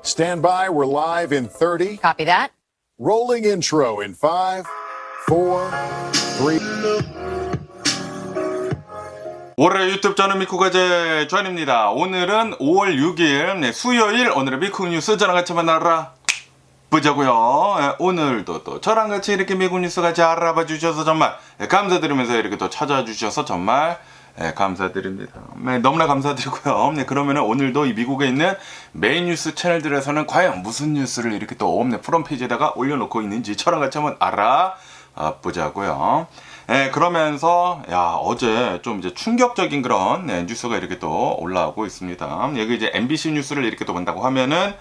Stand by, we're live in 30. Copy that. Rolling intro in 5, 4, 3. 월요일 유튜브 저는 미쿠가제 존입니다. 오늘은 5월 6일 수요일 오늘의 미국 뉴스 저랑 같이 만나라 보자고요. 오늘도 또 저랑 같이 이렇게 미국 뉴스 같이 알아봐 주셔서 정말 감사드리면서 이렇게 또 찾아주셔서 정말 감사드립니다. 너무나 감사드리고요. 그러면은 오늘도 이 미국에 있는 메인 뉴스 채널들에서는 과연 무슨 뉴스를 이렇게 또 프론페이지에다가 올려놓고 있는지 저랑 같이 한번 알아보자고요. 그러면서 어제 좀 이제 충격적인 그런 뉴스가 이렇게 또 올라오고 있습니다. 여기 이제 MBC 뉴스를 이렇게 또 본다고 하면은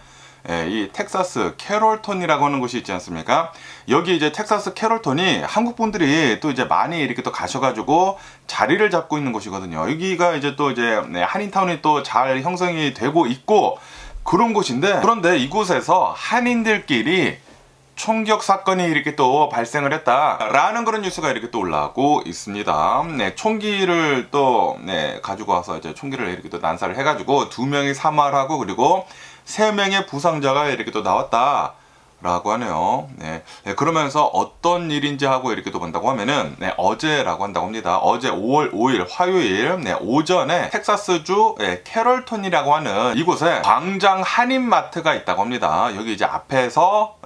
이 텍사스 캐롤턴이라고 하는 곳이 있지 않습니까? 여기 이제 텍사스 캐롤턴이 한국 분들이 또 이제 많이 이렇게 또 가셔가지고 자리를 잡고 있는 곳이거든요. 여기가 이제 또 이제 한인타운이 또 잘 형성이 되고 있고 그런 곳인데, 그런데 이곳에서 한인들끼리 총격 사건이 이렇게 또 발생을 했다라는 그런 뉴스가 이렇게 또 올라오고 있습니다. 총기를 또 가지고 와서 이제 총기를 이렇게 또 난사를 해가지고 2명이 사망하고 그리고 3명의 부상자가 이렇게 또 나왔다 라고 하네요. 그러면서 어떤 일인지 하고 이렇게 또 본다고 하면은 어제라고 한다고 합니다. 어제 5월 5일 화요일 오전에 tek사스주 캐롤턴이라고 하는 이곳에 광장 한인마트가 있다고 합니다. 여기 이제 앞에서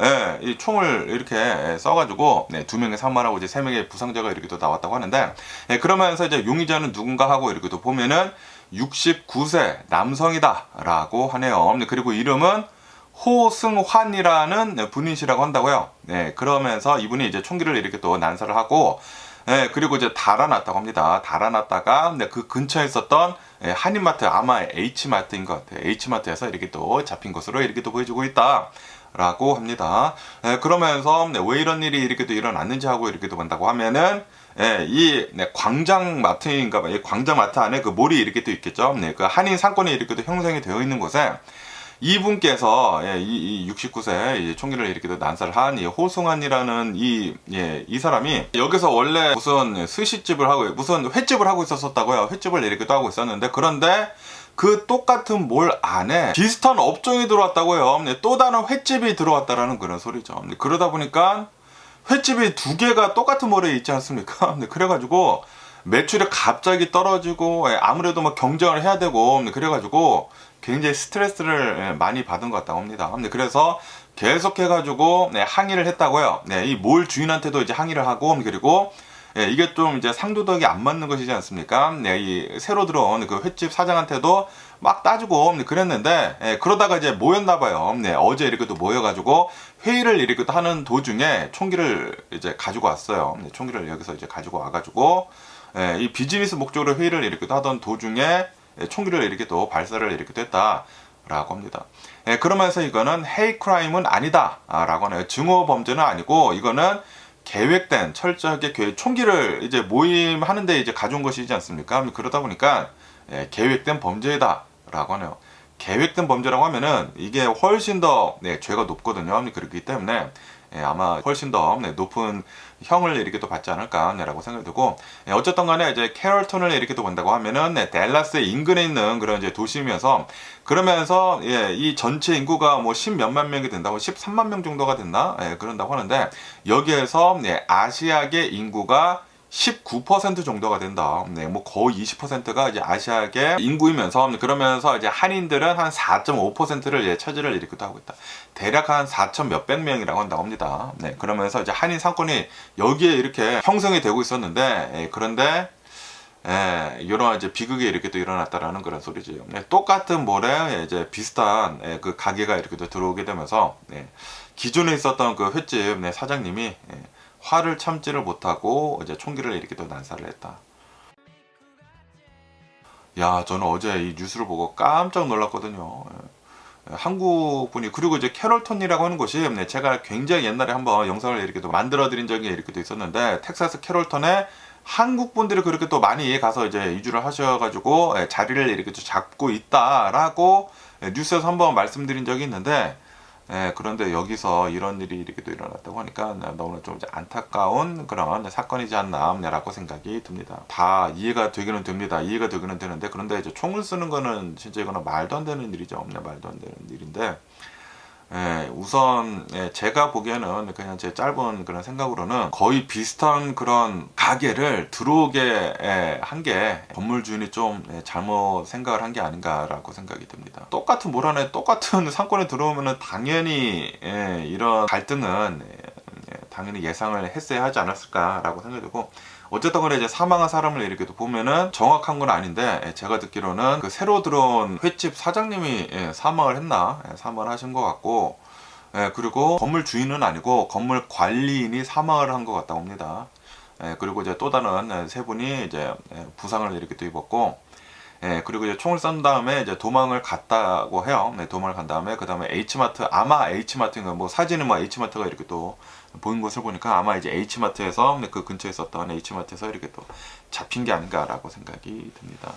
이 총을 이렇게 써가지고 2명의 사망하고 이제 3명의 부상자가 이렇게 또 나왔다고 하는데, 그러면서 이제 용의자는 누군가 하고 이렇게 또 보면은 69세 남성이다 라고 하네요. 그리고 이름은 호승환이라는 분이시라고 한다고요. 그러면서 이분이 이제 총기를 이렇게 또 난사를 하고, 그리고 이제 달아났다고 합니다. 달아났다가 그 근처에 있었던 한인마트, 아마 H마트인 것 같아요. H마트에서 이렇게 또 잡힌 것으로 이렇게 또 보여주고 있다 라고 합니다. 그러면서 왜 이런 일이 이렇게 또 일어났는지 하고 이렇게 또 본다고 하면은 이 광장마트인가 봐요. 광장마트 안에 그 몰이 이렇게 또 있겠죠. 그 한인 상권이 이렇게 또 형성이 되어 있는 곳에 이분께서 이 69세 총기를 이렇게 또 난사를 한 이 호승환이라는 이 사람이 여기서 원래 무슨 스시집을 하고 무슨 횟집을 하고 있었다고요. 횟집을 이렇게 또 하고 있었는데, 그런데 그 똑같은 몰 안에 비슷한 업종이 들어왔다고요. 또 다른 횟집이 들어왔다라는 그런 소리죠. 그러다 보니까 횟집이 2개가 똑같은 몰에 있지 않습니까? 그래가지고 매출이 갑자기 떨어지고 아무래도 막 경쟁을 해야 되고 그래가지고 굉장히 스트레스를 많이 받은 것 같다고 합니다. 그래서 계속해가지고 항의를 했다고요. 이 몰 주인한테도 이제 항의를 하고, 그리고 이게 좀 이제 상도덕이 안 맞는 것이지 않습니까? 이 새로 들어온 그 횟집 사장한테도 막 따지고 그랬는데, 그러다가 이제 모였나봐요. 어제 이렇게 또 모여가지고 회의를 이렇게 또 하는 도중에 총기를 이제 가지고 왔어요. 총기를 여기서 이제 가지고 와가지고 이 비즈니스 목적으로 회의를 이렇게 또 하던 도중에 총기를 이렇게 또 발사를 이렇게 됐다라고 합니다. 그러면서 이거는 헤이 크라임은 아니다 라고 하네요. 증오 범죄는 아니고 이거는 계획된 철저하게 총기를 이제 모임하는데 이제 가져온 것이지 않습니까? 그러다 보니까 계획된 범죄다 라고 하네요. 계획된 범죄라고 하면은 이게 훨씬 더 죄가 높거든요. 그렇기 때문에 아마 훨씬 더 높은 형을 이렇게 또 받지 않을까라고 생각이 들고, 어쨌든 간에 이제 캐롤턴을 이렇게 또 본다고 하면은 댈러스의 인근에 있는 그런 이제 도시면서, 그러면서 이 전체 인구가 뭐 10몇만 명이 된다고 13만 명 정도가 된다 그런다고 하는데, 여기에서 아시아계 인구가 19% 정도가 된다. 뭐 거의 20%가 이제 아시아계 인구이면서, 그러면서 이제 한인들은 한 4.5%를 차지를 이렇게 하고 있다. 대략 한 4천 몇백 명이라고 한다고 합니다. 그러면서 이제 한인 상권이 여기에 이렇게 형성이 되고 있었는데, 그런데 이런 이제 비극이 이렇게 또 일어났다라는 그런 소리지. 똑같은 몰에 이제 비슷한 그 가게가 이렇게 또 들어오게 되면서 기존에 있었던 그 횟집 사장님이 화를 참지를 못하고 이제 총기를 이렇게 또 난사를 했다. 저는 어제 이 뉴스를 보고 깜짝 놀랐거든요. 한국 분이, 그리고 이제 캐롤턴이라고 하는 곳이 제가 굉장히 옛날에 한번 영상을 이렇게 또 만들어 드린 적이 이렇게 또 있었는데, 텍사스 캐롤턴에 한국 분들이 그렇게 또 많이 가서 이제 이주를 하셔가지고 자리를 이렇게 또 잡고 있다라고 뉴스에서 한번 말씀드린 적이 있는데, 그런데 여기서 이런 일이 이렇게 또 일어났다고 하니까 너무나 좀 이제 안타까운 그런 사건이지 않나라고 생각이 듭니다. 다 이해가 되기는 됩니다. 이해가 되기는 되는데, 그런데 이제 총을 쓰는 거는 진짜 이거는 말도 안 되는 일이죠. 말도 안 되는 일인데, 우선 제가 보기에는 그냥 제 짧은 그런 생각으로는 거의 비슷한 그런 가게를 들어오게 한 게 건물 주인이 좀 잘못 생각을 한 게 아닌가라고 생각이 듭니다. 똑같은 뭘 하나 똑같은 상권에 들어오면은 당연히 이런 갈등은 당연히 예상을 했어야 하지 않았을까라고 생각이 들고, 어쨌든 간에 이제 사망한 사람을 이렇게 보면은 정확한 건 아닌데, 제가 듣기로는 그 새로 들어온 횟집 사장님이 사망을 했나, 사망을 하신 것 같고, 그리고 건물 주인은 아니고 건물 관리인이 사망을 한 것 같다고 합니다. 그리고 이제 또 다른 세 분이 이제 부상을 이렇게 또 입었고, 그리고 이제 총을 쏜 다음에 이제 도망을 갔다고 해요. 도망을 간 다음에 그 다음에 H마트, 아마 H마트인가, 뭐 사진은 뭐 H마트가 이렇게 또 보인 것을 보니까 아마 이제 H마트에서 그 근처에 있었던 H마트에서 이렇게 또 잡힌 게 아닌가라고 생각이 듭니다.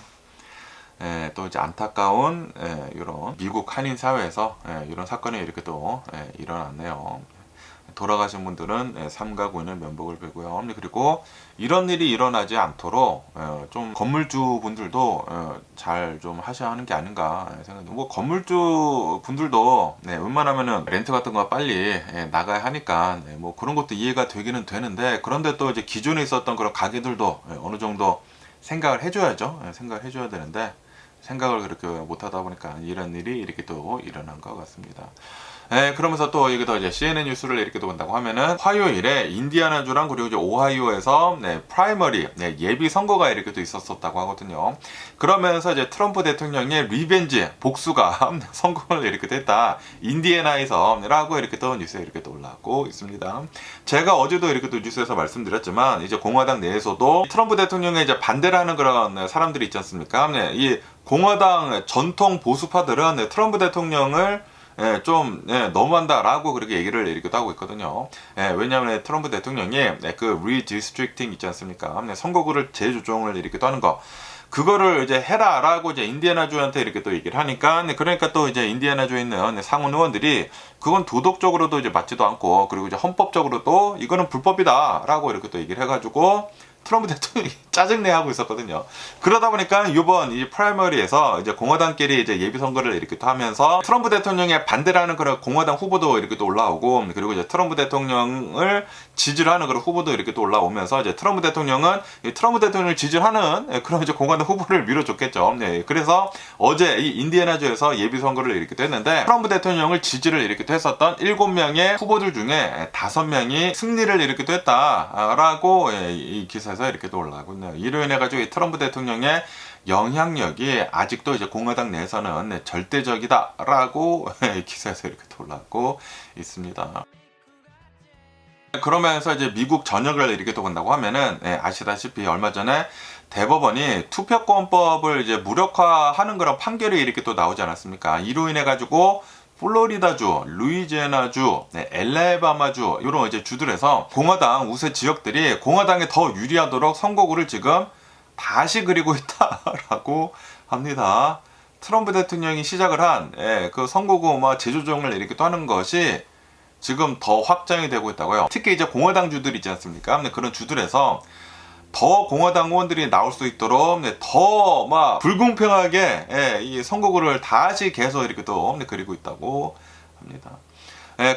또 이제 안타까운 이런 미국 한인 사회에서 이런 사건이 이렇게 또 일어났네요. 돌아가신 분들은 삼가 고인의 면복을 빌고요. 그리고 이런 일이 일어나지 않도록 좀 건물주 분들도 잘 좀 하셔야 하는 게 아닌가 생각합니다. 뭐 건물주 분들도 웬만하면은 렌트 같은 거 빨리 나가야 하니까 뭐 그런 것도 이해가 되기는 되는데, 그런데 또 이제 기존에 있었던 그런 가게들도 어느 정도 생각을 해줘야죠. 생각을 해줘야 되는데 생각을 그렇게 못하다 보니까 이런 일이 이렇게 또 일어난 것 같습니다. 그러면서 또 여기서 이제 CNN 뉴스를 이렇게 또 본다고 하면은 화요일에 인디아나주랑 그리고 이제 오하이오에서 프라이머리 예비 선거가 이렇게 또 있었었다고 하거든요. 그러면서 이제 트럼프 대통령의 리벤지 복수가 성공을 이렇게 됐다. 인디애나에서라고 이렇게 또 뉴스에 이렇게 또 올라오고 있습니다. 제가 어제도 이렇게 또 뉴스에서 말씀드렸지만 이제 공화당 내에서도 트럼프 대통령에 이제 반대를 하는 그런 사람들이 있지 않습니까? 이 공화당 전통 보수파들은 트럼프 대통령을 좀 너무한다라고 그렇게 얘기를 이렇게도 하고 있거든요. 왜냐하면 트럼프 대통령이 그 리디스트릭팅 있지 않습니까? 선거구를 재조정을 이렇게도 하는 거, 그거를 이제 해라라고 이제 인디애나주한테 이렇게 또 얘기를 하니까, 그러니까 또 이제 인디애나주에 있는 상원 의원들이 그건 도덕적으로도 이제 맞지도 않고, 그리고 이제 헌법적으로도 이거는 불법이다라고 이렇게 또 얘기를 해가지고 트럼프 대통령이 짜증내하고 있었거든요. 그러다 보니까 이번 이 프라이머리에서 이제 공화당끼리 이제 예비 선거를 이렇게 또 하면서 트럼프 대통령에 반대를 하는 그런 공화당 후보도 이렇게 또 올라오고, 그리고 이제 트럼프 대통령을 지지를 하는 그런 후보도 이렇게 또 올라오면서 이제 트럼프 대통령은 트럼프 대통령을 지지하는 그런 이제 공화당 후보를 밀어줬겠죠. 그래서 어제 이 인디애나주에서 예비 선거를 이렇게 또 했는데, 트럼프 대통령을 지지를 이렇게 또 했었던 7명의 후보들 중에 5명이 승리를 이렇게 또 했다라고 이 기사에서 이렇게 또 올라오고 있네요. 이로 인해 가지고 이 트럼프 대통령의 영향력이 아직도 이제 공화당 내에서는 절대적이다라고 기사에서 이렇게 또 올라오고 있습니다. 그러면서 이제 미국 전역을 이렇게 또 본다고 하면은 아시다시피 얼마 전에 대법원이 투표권법을 이제 무력화하는 그런 판결이 이렇게 또 나오지 않았습니까? 이로 인해 가지고 플로리다주, 루이지애나주, 엘라바마주 이런 이제 주들에서 공화당 우세 지역들이 공화당에 더 유리하도록 선거구를 지금 다시 그리고 있다라고 합니다. 트럼프 대통령이 시작을 한 그 선거구 재조정을 이렇게 또 하는 것이 지금 더 확장이 되고 있다고요. 특히 이제 공화당 주들 있지 않습니까? 그런 주들에서 더 공화당 의원들이 나올 수 있도록 더 막 불공평하게 이 선거구를 다시 계속 이렇게 또 그리고 있다고 합니다.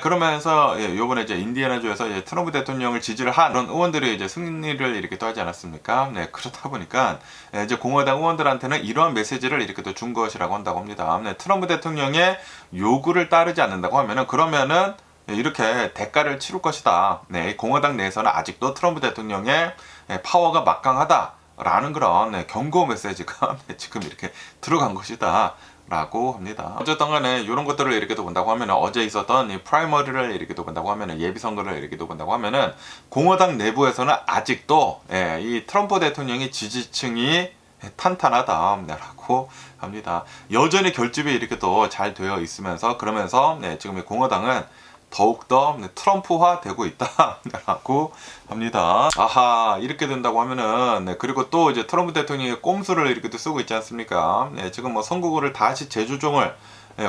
그러면서 요번에 이제 인디애나주에서 이제 트럼프 대통령을 지지를 한 그런 의원들이 이제 승리를 이렇게 또 하지 않았습니까? 그렇다 보니까 이제 공화당 의원들한테는 이러한 메시지를 이렇게 또 준 것이라고 한다고 합니다. 트럼프 대통령의 요구를 따르지 않는다고 하면은, 그러면은 이렇게 대가를 치를 것이다. 공화당 내에서는 아직도 트럼프 대통령의 파워가 막강하다라는 그런 경고 메시지가 지금 이렇게 들어간 것이다 라고 합니다. 어쨌든 간에 이런 것들을 이렇게 또 본다고 하면, 어제 있었던 이 프라이머리를 이렇게 또 본다고 하면, 예비선거를 이렇게 또 본다고 하면은 공화당 내부에서는 아직도 이 트럼프 대통령의 지지층이 탄탄하다라고 합니다. 여전히 결집이 이렇게 또 잘 되어 있으면서, 그러면서 지금 이 공화당은 더욱더 트럼프화 되고 있다라고 합니다. 아하, 이렇게 된다고 하면은, 그리고 또 이제 트럼프 대통령이 꼼수를 이렇게 또 쓰고 있지 않습니까? 지금 뭐 선거구를 다시 재조정을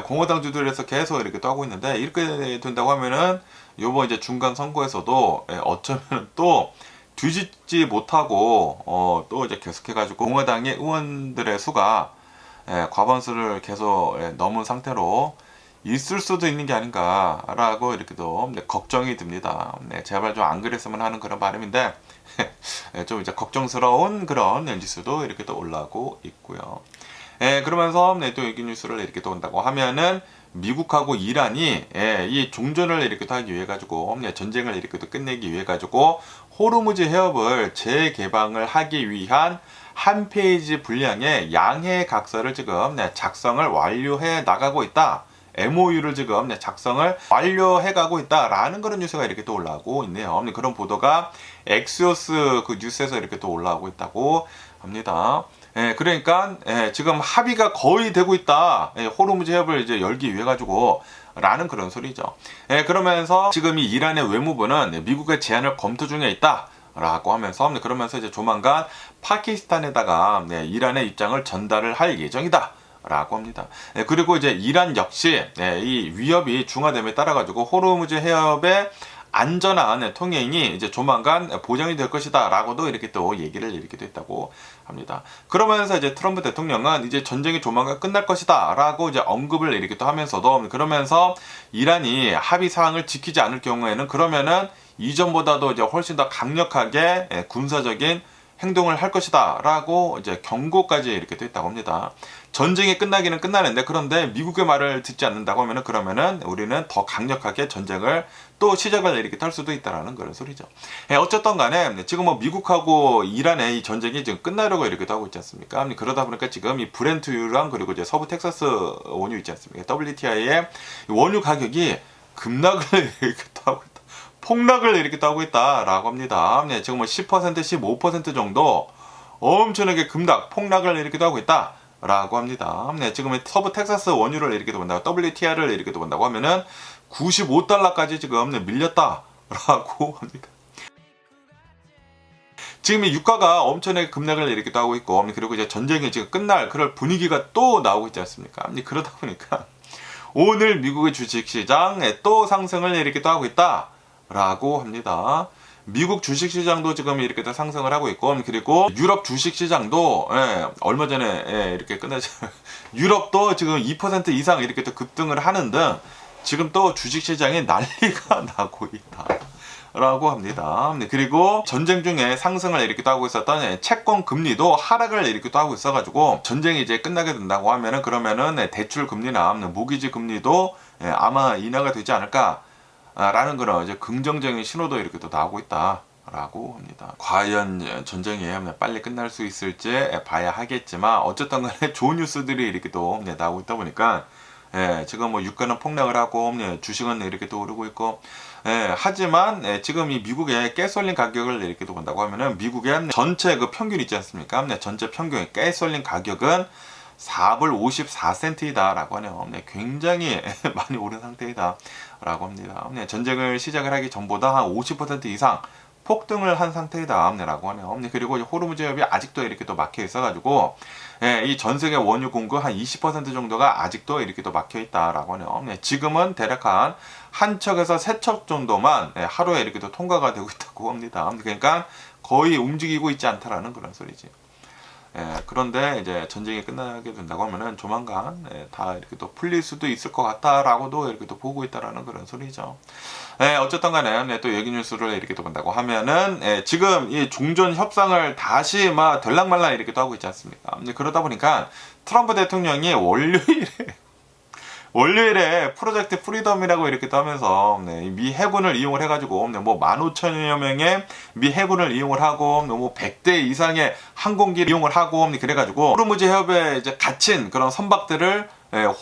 공화당 주들에서 계속 이렇게 또 하고 있는데, 이렇게 된다고 하면은 요번 이제 중간 선거에서도 어쩌면 또 뒤집지 못하고 또 이제 계속해가지고 공화당의 의원들의 수가 과반수를 계속 넘은 상태로 있을 수도 있는 게 아닌가라고 이렇게도 걱정이 듭니다. 제발 좀 안 그랬으면 하는 그런 바람인데 좀 이제 걱정스러운 그런 뉴스도 이렇게 또 올라오고 있고요. 그러면서 또 여기 뉴스를 이렇게 또 온다고 하면은 미국하고 이란이 이 종전을 이렇게 또 하기 위해 가지고 전쟁을 이렇게 또 끝내기 위해 가지고 호르무즈 해협을 재개방을 하기 위한 한 페이지 분량의 양해 각서를 지금 작성을 완료해 나가고 있다. MOU를 지금 작성을 완료해 가고 있다라는 그런 뉴스가 이렇게 또 올라오고 있네요. 그런 보도가 엑시오스 그 뉴스에서 이렇게 또 올라오고 있다고 합니다. 그러니까 지금 합의가 거의 되고 있다. 호르무즈 해협을 이제 열기 위해 가지고 라는 그런 소리죠. 그러면서 지금 이 이란의 외무부는 미국의 제안을 검토 중에 있다. 라고 하면서 그러면서 이제 조만간 파키스탄에다가 이란의 입장을 전달을 할 예정이다. 라고 합니다. 그리고 이제 이란 역시 이 위협이 중화됨에 따라 가지고 호르무즈 해협의 안전한 통행이 이제 조만간 보장이 될 것이다 라고도 이렇게 또 얘기를 이렇게 했다고 합니다. 그러면서 이제 트럼프 대통령은 이제 전쟁이 조만간 끝날 것이다 라고 이제 언급을 이렇게 또 하면서도 그러면서 이란이 합의 사항을 지키지 않을 경우에는 그러면은 이전보다도 이제 훨씬 더 강력하게 군사적인 행동을 할 것이다 라고 이제 경고까지 이렇게 또 했다고 합니다. 전쟁이 끝나기는 끝나는데 그런데 미국의 말을 듣지 않는다고 하면은 그러면은 우리는 더 강력하게 전쟁을 또 시작을 이렇게 할 수도 있다라는 그런 소리죠. 어쨌든 간에 지금 뭐 미국하고 이란의 이 전쟁이 지금 끝나려고 이렇게 하고 있지 않습니까? 그러다 보니까 지금 이 브렌트유랑 그리고 이제 서부 텍사스 원유 있지 않습니까? WTI의 원유 가격이 급락을 이렇게 하고 있다. 폭락을 이렇게 하고 있다라고 합니다. 지금 뭐 10%, 15% 정도 엄청나게 급락, 폭락을 이렇게 하고 있다라고 합니다. 지금 서부 텍사스 원유를 이렇게 본다고 WTI를 이렇게 본다고 하면은 $95까지 지금 밀렸다라고 합니다. 지금 이 유가가 엄청나게 급락을 이렇게 하고 있고 그리고 이제 전쟁이 지금 끝날 그럴 분위기가 또 나오고 있지 않습니까? 그러다 보니까 오늘 미국의 주식시장에 또 상승을 이렇게 하고 있다. 라고 합니다. 미국 주식시장도 지금 이렇게 다 상승을 하고 있고 그리고 유럽 주식시장도 얼마 전에 이렇게 끝나죠. 유럽도 지금 2% 이상 이렇게 또 급등을 하는 등 지금 또 주식시장에 난리가 나고 있다. 라고 합니다. 그리고 전쟁 중에 상승을 이렇게 또 하고 있었던 채권 금리도 하락을 이렇게 또 하고 있어가지고 전쟁이 이제 끝나게 된다고 하면은 그러면은 대출 금리나 모기지 금리도 아마 인하가 되지 않을까. 라는 그런 이제 긍정적인 신호도 이렇게 또 나오고 있다라고 합니다. 과연 전쟁이 빨리 끝날 수 있을지 봐야 하겠지만 어쨌든 간에 좋은 뉴스들이 이렇게 또 나오고 있다 보니까 지금 뭐 유가는 폭락을 하고 주식은 이렇게 또 오르고 있고 하지만 지금 이 미국의 가솔린 가격을 이렇게 또 본다고 하면은 미국의 전체 그 평균 있지 않습니까? 전체 평균 가솔린 가격은 4불 54센트이다 라고 하네요. 굉장히 많이 오른 상태이다 라고 합니다. 전쟁을 시작을 하기 전보다 한 50% 이상 폭등을 한 상태이다 라고 하네요. 그리고 호르무즈 해협이 아직도 이렇게 또 막혀 있어 가지고 이 전 세계 원유 공급 한 20% 정도가 아직도 이렇게 또 막혀 있다 라고 하네요. 지금은 대략 한 척에서 세 척 정도만 하루에 이렇게 또 통과가 되고 있다고 합니다. 그러니까 거의 움직이고 있지 않다라는 그런 소리지. 그런데 이제 전쟁이 끝나게 된다고 하면은 조만간 다 이렇게 또 풀릴 수도 있을 것 같다라고도 이렇게 또 보고 있다라는 그런 소리죠. 어쨌든 간에 또 얘기 뉴스를 이렇게 또 본다고 하면은 지금 이 종전 협상을 다시 막 들락말락 이렇게 또 하고 있지 않습니까? 그러다 보니까 트럼프 대통령이 월요일에 프로젝트 프리덤이라고 이렇게 또 하면서 미 해군을 이용을 해가지고 뭐 15,000여 명의 미 해군을 이용을 하고 뭐 100대 이상의 항공기를 이용을 하고 그래가지고 호르무즈 해협에 이제 갇힌 그런 선박들을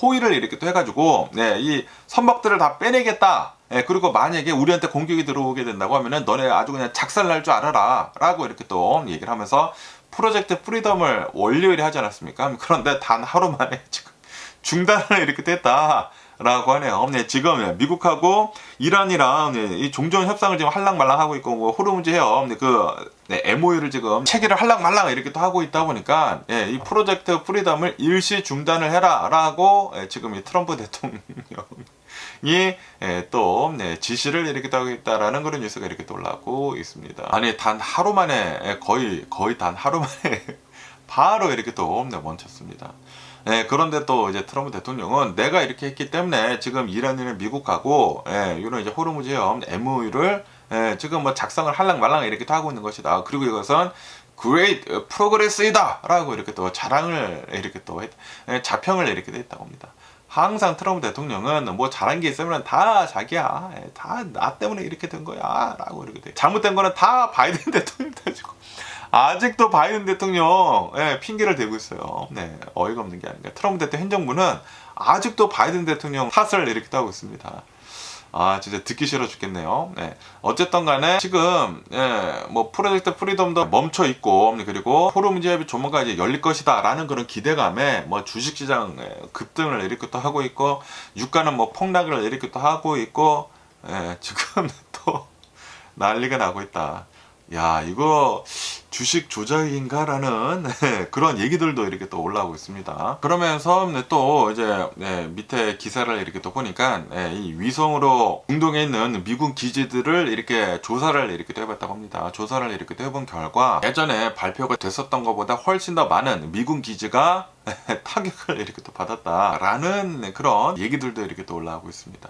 호위를 이렇게 또 해가지고 이 선박들을 다 빼내겠다. 그리고 만약에 우리한테 공격이 들어오게 된다고 하면은 너네 아주 그냥 작살날 줄 알아라 라고 이렇게 또 얘기를 하면서 프로젝트 프리덤을 월요일에 하지 않았습니까? 그런데 단 하루 만에 지금 중단을 이렇게 됐다라고 하네요. 지금 미국하고 이란이랑 이 종전 협상을 지금 할랑말랑 하고 있고 뭐 호르무즈 해협 MOU를 지금 체결을 할랑말랑 이렇게 또 하고 있다 보니까 이 프로젝트 프리덤을 일시 중단을 해라라고 지금 이 트럼프 대통령이 또 지시를 이렇게 하고 있다라는 그런 뉴스가 이렇게 또 올라오고 있습니다. 아니 단 하루 만에 거의 단 하루 만에 바로 이렇게 또 멈췄습니다. 그런데 또 이제 트럼프 대통령은 내가 이렇게 했기 때문에 지금 이란이나 미국하고 이런 이제 호르무즈 해협 MOU를 지금 뭐 작성을 할랑 말랑 이렇게 또 하고 있는 것이다. 그리고 이것은 Great Progress이다 라고 이렇게 또 자랑을 이렇게 또 자평을 이렇게 했다고 합니다. 항상 트럼프 대통령은 뭐 잘한 게 있으면 다 자기야, 다 나 때문에 이렇게 된 거야 라고 이렇게 돼. 잘못된 거는 다 바이든 대통령 가지고 아직도 바이든 대통령 핑계를 대고 있어요. 어이가 없는 게 아닌가. 트럼프 대통령 행정부는 아직도 바이든 대통령 탓을 이렇게 하고 있습니다. 진짜 듣기 싫어 죽겠네요. 어쨌든 간에 지금 뭐 프로젝트 프리덤도 멈춰 있고, 그리고 호르무즈 해협이 조만간 이제 열릴 것이다 라는 그런 기대감에 뭐 주식시장 급등을 일으키기도 하고 있고, 유가는 뭐 폭락을 일으키기도 하고 있고, 지금 또 난리가 나고 있다. 야, 이거 주식 조작인가라는 그런 얘기들도 이렇게 또 올라오고 있습니다. 그러면서 또 이제 밑에 기사를 이렇게 또 보니까 이 위성으로 중동에 있는 미군 기지들을 이렇게 조사를 이렇게 또 해봤다고 합니다. 조사를 이렇게 또 해본 결과 예전에 발표가 됐었던 것보다 훨씬 더 많은 미군 기지가 타격을 이렇게 또 받았다라는 그런 얘기들도 이렇게 또 올라오고 있습니다.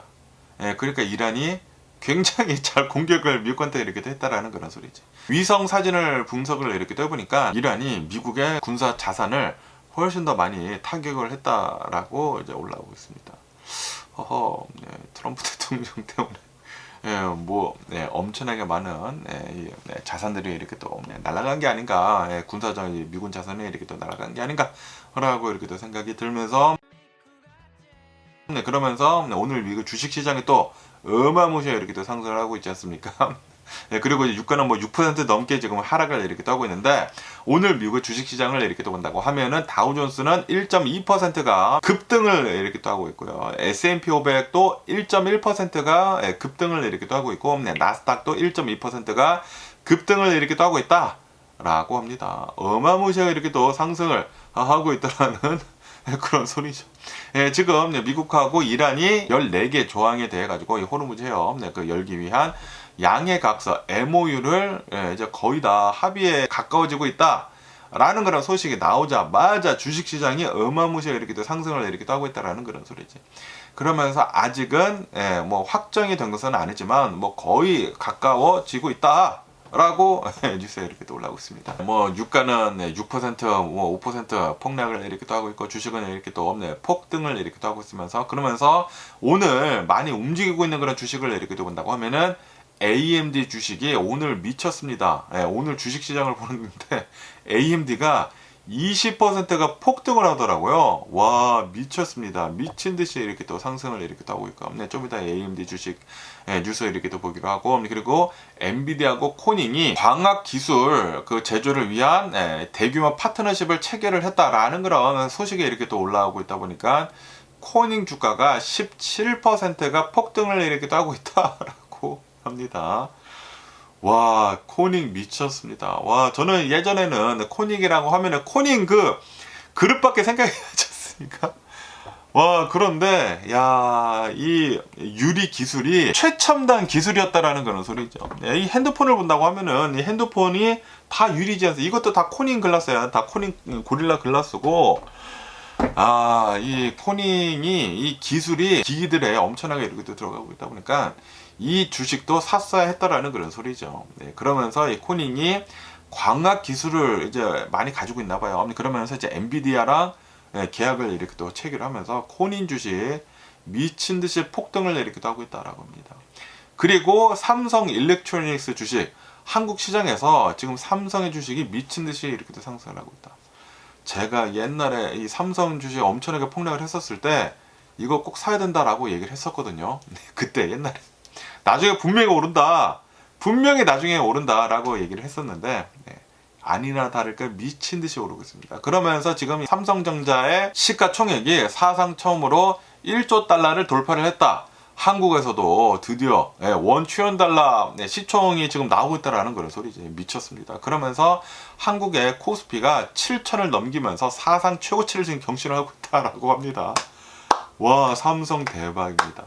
그러니까 이란이 굉장히 잘 공격을 미국한테 이렇게 했다라는 그런 소리지. 위성 사진을 분석을 이렇게 해보니까 이란이 미국의 군사 자산을 훨씬 더 많이 타격을 했다라고 이제 올라오고 있습니다. 트럼프 대통령 때문에 엄청나게 많은 자산들이 이렇게 또 날아간 게 아닌가, 군사적 미군 자산이 이렇게 또 날아간 게 아닌가라고 이렇게 또 생각이 들면서. 그러면서 오늘 미국 주식시장이 또 어마무시하게 이렇게 또 상승을 하고 있지 않습니까? 그리고 이제 유가는 뭐 6% 넘게 지금 하락을 이렇게 또 하고 있는데, 오늘 미국 주식시장을 이렇게 또 본다고 하면은 다우존스는 1.2%가 급등을 이렇게 또 하고 있고요. S&P 500도 1.1%가 급등을 이렇게 또 하고 있고, 나스닥도 1.2%가 급등을 이렇게 또 하고 있다라고 합니다. 어마무시하게 이렇게 또 상승을 하고 있다라는 그런 소리죠. 지금 미국하고 이란이 14개 조항에 대해 가지고 이 호르무즈 해협 그 열기 위한 양해 각서 MOU를 이제 거의 다 합의에 가까워지고 있다 라는 그런 소식이 나오자마자 주식시장이 어마무시하게 이렇게 또 상승을 이렇게 또 하고 있다라는 그런 소리지. 그러면서 아직은 뭐 확정이 된 것은 아니지만 뭐 거의 가까워지고 있다 라고 뉴스에 이렇게 또 올라오고 있습니다. 뭐 유가는 6%, 뭐 5% 폭락을 이렇게 또 하고 있고, 주식은 이렇게 또 폭등을 이렇게 또 하고 있으면서, 그러면서 오늘 많이 움직이고 있는 그런 주식을 이렇게 또 본다고 하면은 AMD 주식이 오늘 미쳤습니다. 오늘 주식시장을 보는데 AMD가 20%가 폭등을 하더라고요. 와, 미쳤습니다. 미친 듯이 이렇게 또 상승을 이렇게 또 하고 있고, 좀 이따 AMD 주식 뉴스 이렇게 또 보기로 하고, 그리고 엔비디아하고 코닝이 광학 기술 그 제조를 위한 대규모 파트너십을 체결을 했다라는 그런 소식이 이렇게 또 올라오고 있다 보니까 코닝 주가가 17%가 폭등을 이렇게 또 하고 있다라고 합니다. 와, 코닝 미쳤습니다. 와, 저는 예전에는 코닝이라고 하면은 코닝 그 그릇밖에 생각이 나지 않습니까? 와, 그런데 야, 이 유리 기술이 최첨단 기술이었다라는 그런 소리죠. 이 핸드폰을 본다고 하면은 이 핸드폰이 다 유리지 않습니까? 이것도 다 코닝 글라스야. 다 코닝 고릴라 글라스고, 이 코닝이 이 기술이 기기들에 엄청나게 이렇게 들어가고 있다 보니까 이 주식도 샀어야 했다라는 그런 소리죠. 그러면서 이 코닝이 광학 기술을 이제 많이 가지고 있나 봐요. 그러면서 이제 엔비디아랑 계약을 이렇게 또 체결하면서 코닝 주식 미친 듯이 폭등을 이렇게 하고 있다라고 합니다. 그리고 삼성 일렉트로닉스 주식, 한국 시장에서 지금 삼성의 주식이 미친 듯이 이렇게 또 상승을 하고 있다. 제가 옛날에 이 삼성 주식 엄청나게 폭락을 했었을 때 이거 꼭 사야 된다라고 얘기를 했었거든요. 그때 옛날에. 나중에 분명히 오른다. 분명히 나중에 오른다라고 얘기를 했었는데, 아니나 다를까 미친 듯이 오르고 있습니다. 그러면서 지금 삼성전자의 시가총액이 사상 처음으로 1조 달러를 돌파를 했다. 한국에서도 드디어 $1 시총이 지금 나오고 있다라는 그런 소리지. 미쳤습니다. 그러면서 한국의 코스피가 7천을 넘기면서 사상 최고치를 지금 경신을 하고 있다라고 합니다. 와, 삼성 대박입니다.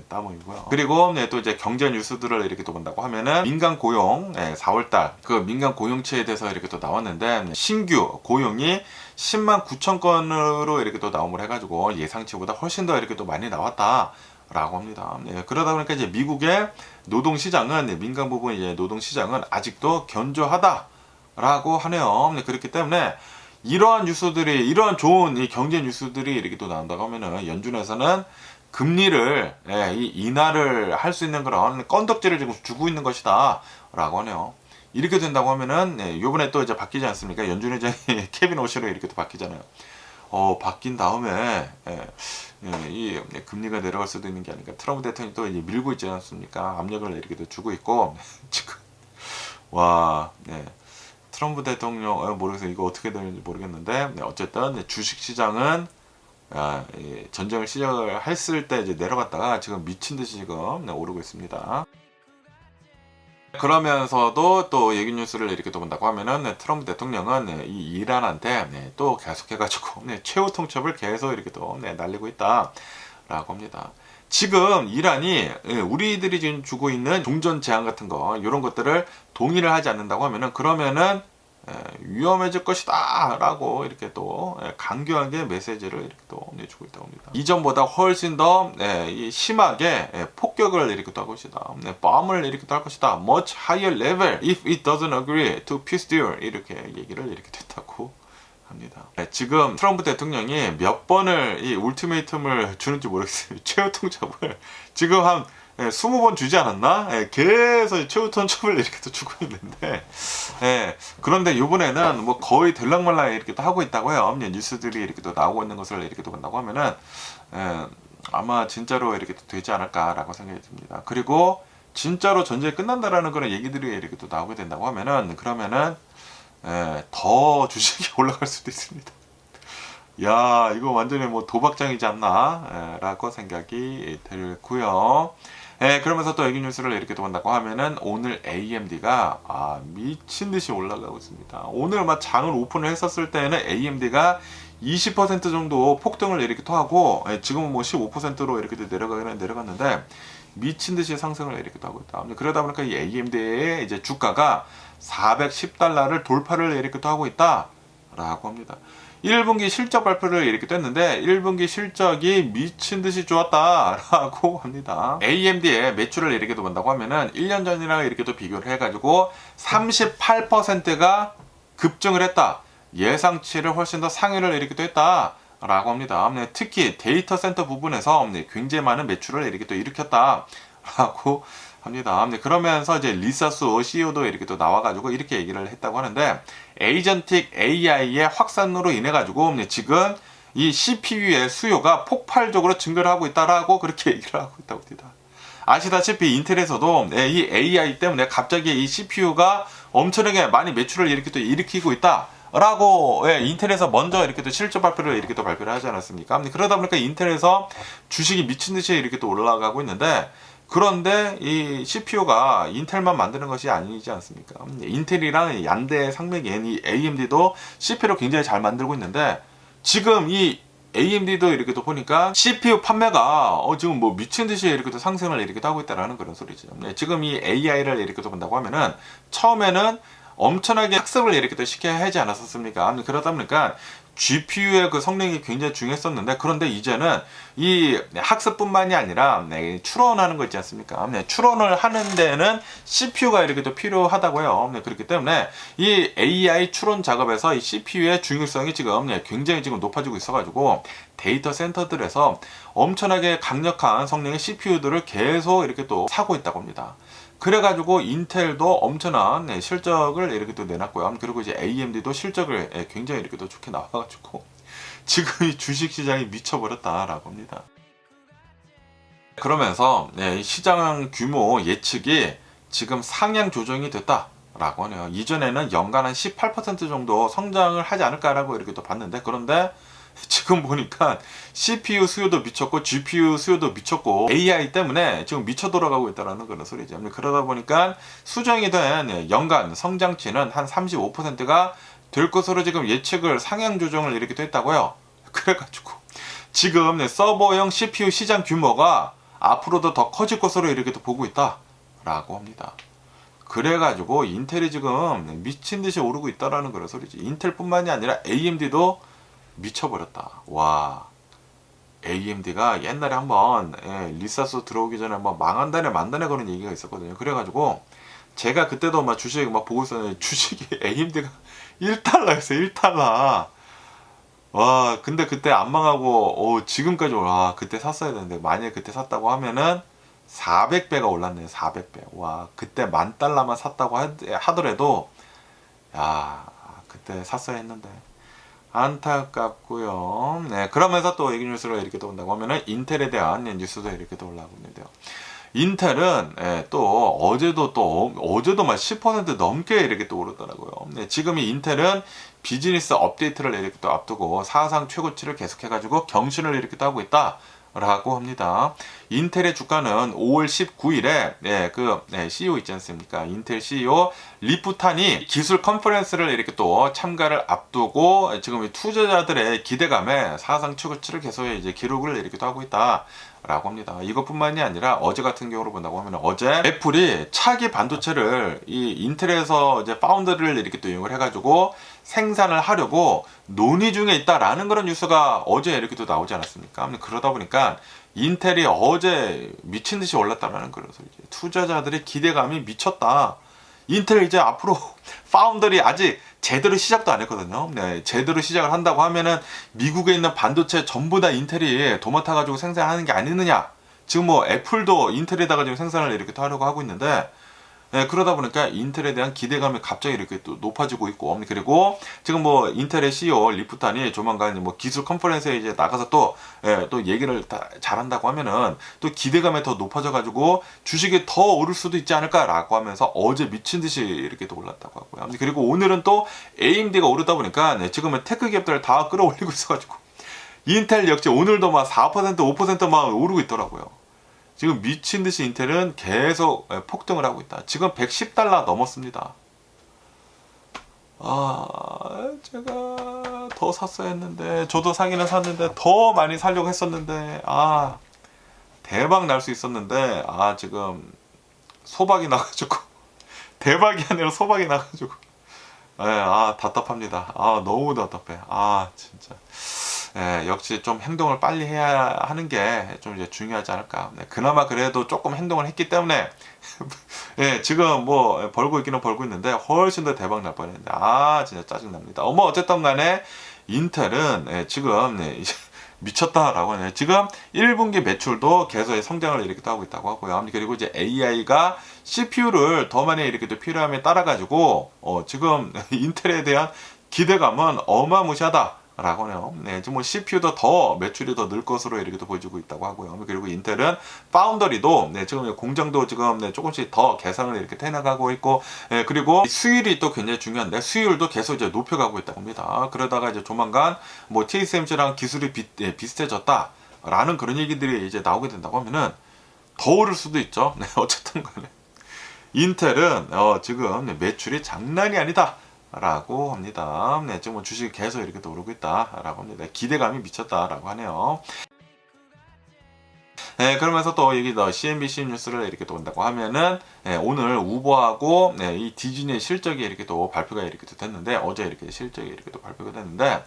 따봉이고요. 그리고 또 이제 경제 뉴스들을 이렇게 또 본다고 하면은 민간 고용 4월달 그 민간 고용치에 대해서 이렇게 또 나왔는데 신규 고용이 10만 9천 건으로 이렇게 또 나옴을 해가지고 예상치보다 훨씬 더 이렇게 또 많이 나왔다라고 합니다. 그러다 보니까 이제 미국의 노동 시장은 민간 부분 이제 노동 시장은 아직도 견조하다라고 하네요. 그렇기 때문에 이러한 뉴스들이 이러한 좋은 이 경제 뉴스들이 이렇게 또 나온다고 하면은 연준에서는 금리를 인하를 할 수 있는 그런 건덕지를 지금 주고 있는 것이다 라고 하네요. 이렇게 된다고 하면은 요번에 또 이제 바뀌지 않습니까? 연준 의장이 케빈 오시로 이렇게 또 바뀌잖아요. 바뀐 다음에 이 금리가 내려갈 수도 있는 게 아닌가. 트럼프 대통령이 또 이제 밀고 있지 않습니까? 압력을 이렇게 또 주고 있고 지금 트럼프 대통령 모르겠어요. 이거 어떻게 되는지 모르겠는데 어쨌든 주식 시장은 전쟁을 시작을 했을 때 이제 내려갔다가 지금 미친 듯이 지금 오르고 있습니다. 그러면서도 또 얘기 뉴스를 이렇게 또 본다고 하면은 트럼프 대통령은 이 이란한테 또 계속해가지고 최후 통첩을 계속 이렇게 또 날리고 있다라고 합니다. 지금 이란이 우리들이 지금 주고 있는 종전 제한 같은 거 이런 것들을 동의를 하지 않는다고 하면은 그러면은 위험해질 것이다 라고 이렇게 또 강경하게 메시지를 이렇게 또 내주고 있다고 합니다. 이전보다 훨씬 더 심하게 폭격을 이렇게 또 할 것이다. bomb을 이렇게 또 할 것이다. much higher level if it doesn't agree to peace deal 이렇게 얘기를 이렇게 됐다고 합니다. 지금 트럼프 대통령이 몇 번을 이 울티메이텀을 주는지 모르겠어요. 최후 통첩을 지금 한 20번 주지 않았나? 계속 최후 통첩을 이렇게 또 주고 있는데 그런데 이번에는 뭐 거의 들락말락 이렇게 또 하고 있다고 해요. 뉴스들이 이렇게 또 나오고 있는 것을 이렇게 또 본다고 하면은 아마 진짜로 이렇게 또 되지 않을까라고 생각이 듭니다. 그리고 진짜로 전쟁이 끝난다라는 그런 얘기들이 이렇게 또 나오게 된다고 하면은 그러면은 더 주식이 올라갈 수도 있습니다. 야, 이거 완전히 뭐 도박장이지 않나 라고 생각이 들고요. 그러면서 또 여기 뉴스를 이렇게 또 본다고 하면은 오늘 AMD가 미친듯이 올라가고 있습니다. 오늘 막 장을 오픈을 했었을 때는 AMD가 20% 정도 폭등을 이렇게 또 하고 지금은 뭐 15%로 이렇게 내려갔는데 미친듯이 상승을 이렇게 또 하고 있다. 그러다 보니까 이 AMD의 이제 주가가 410달러를 돌파를 이렇게 또 하고 있다라고 합니다. 1분기 실적 발표를 이렇게 또 했는데 1분기 실적이 미친듯이 좋았다라고 합니다. AMD의 매출을 이렇게 또 본다고 하면은 1년 전이랑 이렇게 또 비교를 해가지고 38%가 급증을 했다. 예상치를 훨씬 더 상회를 이렇게 또 했다라고 합니다. 특히 데이터 센터 부분에서 굉장히 많은 매출을 이렇게 또 일으켰다라고 합니다. 그러면서 이제 리사수 CEO도 이렇게 또 나와가지고 이렇게 얘기를 했다고 하는데 에이전틱 AI의 확산으로 인해 가지고 지금 이 CPU의 수요가 폭발적으로 증가를 하고 있다라고 그렇게 얘기를 하고 있다고 합니다. 아시다시피 인텔에서도 이 AI 때문에 갑자기 이 CPU가 엄청나게 많이 매출을 이렇게 또 일으키고 있다. 라고 인텔에서 먼저 이렇게 또 실적 발표를 이렇게 또 발표를 하지 않았습니까? 그러다 보니까 인텔에서 주식이 미친 듯이 이렇게 또 올라가고 있는데 그런데 이 CPU가 인텔만 만드는 것이 아니지 않습니까? 인텔이랑 양대 산맥인 이 AMD도 CPU를 굉장히 잘 만들고 있는데 지금 이 AMD도 이렇게 또 보니까 CPU 판매가 지금 뭐 미친 듯이 이렇게 또 상승을 이렇게 하고 있다라는 그런 소리죠. 지금 이 AI를 이렇게 또 본다고 하면은 처음에는 엄청나게 학습을 이렇게 또 시켜야 하지 않았었습니까? 그러다 보니까 GPU의 그 성능이 굉장히 중요했었는데 그런데 이제는 이 학습뿐만이 아니라 추론하는 거 있지 않습니까? 추론을 하는 데는 CPU가 이렇게 또 필요하다고요. 그렇기 때문에 이 AI 추론 작업에서 이 CPU의 중요성이 지금 굉장히 지금 높아지고 있어가지고 데이터 센터들에서 엄청나게 강력한 성능의 CPU들을 계속 이렇게 또 사고 있다고 합니다. 그래가지고 인텔도 엄청난 실적을 이렇게 또 내놨고요. 그리고 이제 AMD도 실적을 굉장히 이렇게 또 좋게 나와가지고 지금 이 주식시장이 미쳐버렸다라고 합니다. 그러면서 이 시장 규모 예측이 지금 상향 조정이 됐다라고 하네요. 이전에는 연간 한 18% 정도 성장을 하지 않을까라고 이렇게 또 봤는데 그런데 지금 보니까 CPU 수요도 미쳤고 GPU 수요도 미쳤고 AI 때문에 지금 미쳐 돌아가고 있다는 그런 소리죠. 그러다 보니까 수정이 된 연간 성장치는 한 35%가 될 것으로 지금 예측을 상향 조정을 이렇게 또 했다고요. 그래가지고 지금 서버용 CPU 시장 규모가 앞으로도 더 커질 것으로 이렇게 또 보고 있다라고 합니다. 그래가지고 인텔이 지금 미친 듯이 오르고 있다라는 그런 소리지. 인텔뿐만이 아니라 AMD도 미쳐버렸다. 와, AMD가 옛날에 한번 리사스 들어오기 전에 한번 망한다네 만다네 그런 얘기가 있었거든요. 그래가지고 제가 그때도 막 주식 막 보고 있었는데 주식이 AMD가 1달러였어요. 1달러. 와, 근데 그때 안 망하고 지금까지 와, 그때 샀어야 되는데 만약에 그때 샀다고 하면은 400배가 올랐네요. 400배. 와, 그때 10,000달러만 샀다고 하더라도 야, 그때 샀어야 했는데 안타깝고요. 네, 그러면서 또 얘기 뉴스로 이렇게 또 온다고 하면은 인텔에 대한 뉴스도 이렇게 또 올라오고 있는데요. 인텔은 또 어제도 막 10% 넘게 이렇게 또 오르더라고요. 네, 지금 이 인텔은 비즈니스 업데이트를 이렇게 또 앞두고 사상 최고치를 계속해가지고 경신을 이렇게 또 하고 있다라고 합니다. 인텔의 주가는 5월 19일에 CEO 있지 않습니까? 인텔 CEO 리프탄이 기술 컨퍼런스를 이렇게 또 참가를 앞두고 지금 이 투자자들의 기대감에 사상 최고치를 계속 이제 기록을 이렇게 또 하고 있다. 라고 합니다. 이것뿐만이 아니라 어제 같은 경우로 본다고 하면 어제 애플이 차기 반도체를 이 인텔에서 이제 파운드리를 이렇게 또 이용을 해가지고 생산을 하려고 논의 중에 있다라는 그런 뉴스가 어제 이렇게 또 나오지 않았습니까? 그러다 보니까 인텔이 어제 미친 듯이 올랐다라는 그런 소리죠. 투자자들의 기대감이 미쳤다. 인텔 이제 앞으로 파운더리 아직 제대로 시작도 안 했거든요. 네, 제대로 시작을 한다고 하면은 미국에 있는 반도체 전부 다 인텔이 도맡아가지고 생산하는 게 아니느냐. 지금 뭐 애플도 인텔에다가 지금 생산을 이렇게 하려고 하고 있는데, 네, 그러다 보니까 인텔에 대한 기대감이 갑자기 이렇게 또 높아지고 있고, 그리고 지금 뭐 인텔의 CEO 리프탄이 조만간 뭐 기술 컨퍼런스에 이제 나가서 또 얘기를 다 잘한다고 하면은 또 기대감이 더 높아져가지고 주식이 더 오를 수도 있지 않을까라고 하면서 어제 미친 듯이 이렇게 또 올랐다고 하고요. 그리고 오늘은 또 AMD가 오르다 보니까 지금은 테크 기업들 다 끌어올리고 있어가지고 인텔 역시 오늘도 막 4% 5%막 오르고 있더라고요. 지금 미친 듯이 인텔은 계속 폭등을 하고 있다. 지금 110달러 넘었습니다. 제가 더 샀어야 했는데, 저도 사기는 샀는데, 더 많이 사려고 했었는데, 대박 날 수 있었는데, 지금 소박이 나가지고, 대박이 아니라 소박이 나가지고, 답답합니다. 너무 답답해. 진짜. 역시 좀 행동을 빨리 해야 하는 게 좀 이제 중요하지 않을까. 그나마 그래도 조금 행동을 했기 때문에 지금 뭐 벌고 있기는 벌고 있는데 훨씬 더 대박 날 뻔했는데 진짜 짜증납니다. 어쨌든 간에 인텔은 지금 이제 미쳤다라고 하네요. 지금 1분기 매출도 계속 성장을 이렇게 또 하고 있다고 하고요. 그리고 이제 AI가 CPU를 더 많이 이렇게 또 필요함에 따라 가지고 지금 인텔에 대한 기대감은 어마무시하다. 라고 하네요. 지금 뭐 CPU도 더 매출이 더 늘 것으로 이렇게 또 보여지고 있다고 하고요. 그리고 인텔은 파운더리도 지금 공장도 지금 조금씩 더 개선을 이렇게 해나가고 있고, 그리고 수율이 또 굉장히 중요한데 수율도 계속 이제 높여가고 있다고 합니다. 그러다가 이제 조만간 뭐 TSMC랑 기술이 비슷해졌다라는 그런 얘기들이 이제 나오게 된다고 하면은 더 오를 수도 있죠. 어쨌든 간에 인텔은 지금 매출이 장난이 아니다. 라고 합니다. 지금 뭐 주식이 계속 이렇게 또 오르고 있다라고 합니다. 기대감이 미쳤다라고 하네요. 그러면서 또 여기 CNBC 뉴스를 이렇게 또 온다고 하면은 오늘 우버하고 이 디즈니의 실적이 이렇게 또 발표가 이렇게 또 됐는데 어제 이렇게 실적이 이렇게 또 발표가 됐는데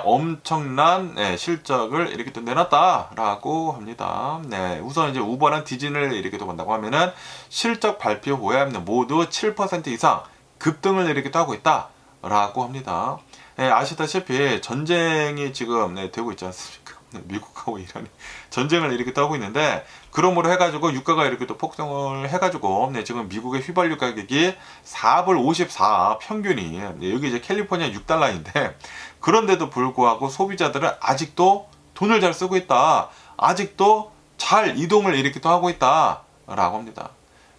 엄청난 실적을 이렇게 또 내놨다라고 합니다. 우선 이제 우버랑 디즈니를 이렇게 또 본다고 하면은 실적 발표 후에 모두 7% 이상 급등을 이렇게 또 하고 있다라고 합니다. 아시다시피 전쟁이 지금 되고 있지 않습니까? 미국하고 이란이 전쟁을 이렇게 또 하고 있는데 그러므로 해가지고 유가가 이렇게 또 폭등을 해가지고 지금 미국의 휘발유 가격이 4불 54 평균이 여기 이제 캘리포니아 6달러인데 그런데도 불구하고 소비자들은 아직도 돈을 잘 쓰고 있다. 아직도 잘 이동을 이렇게 또 하고 있다라고 합니다.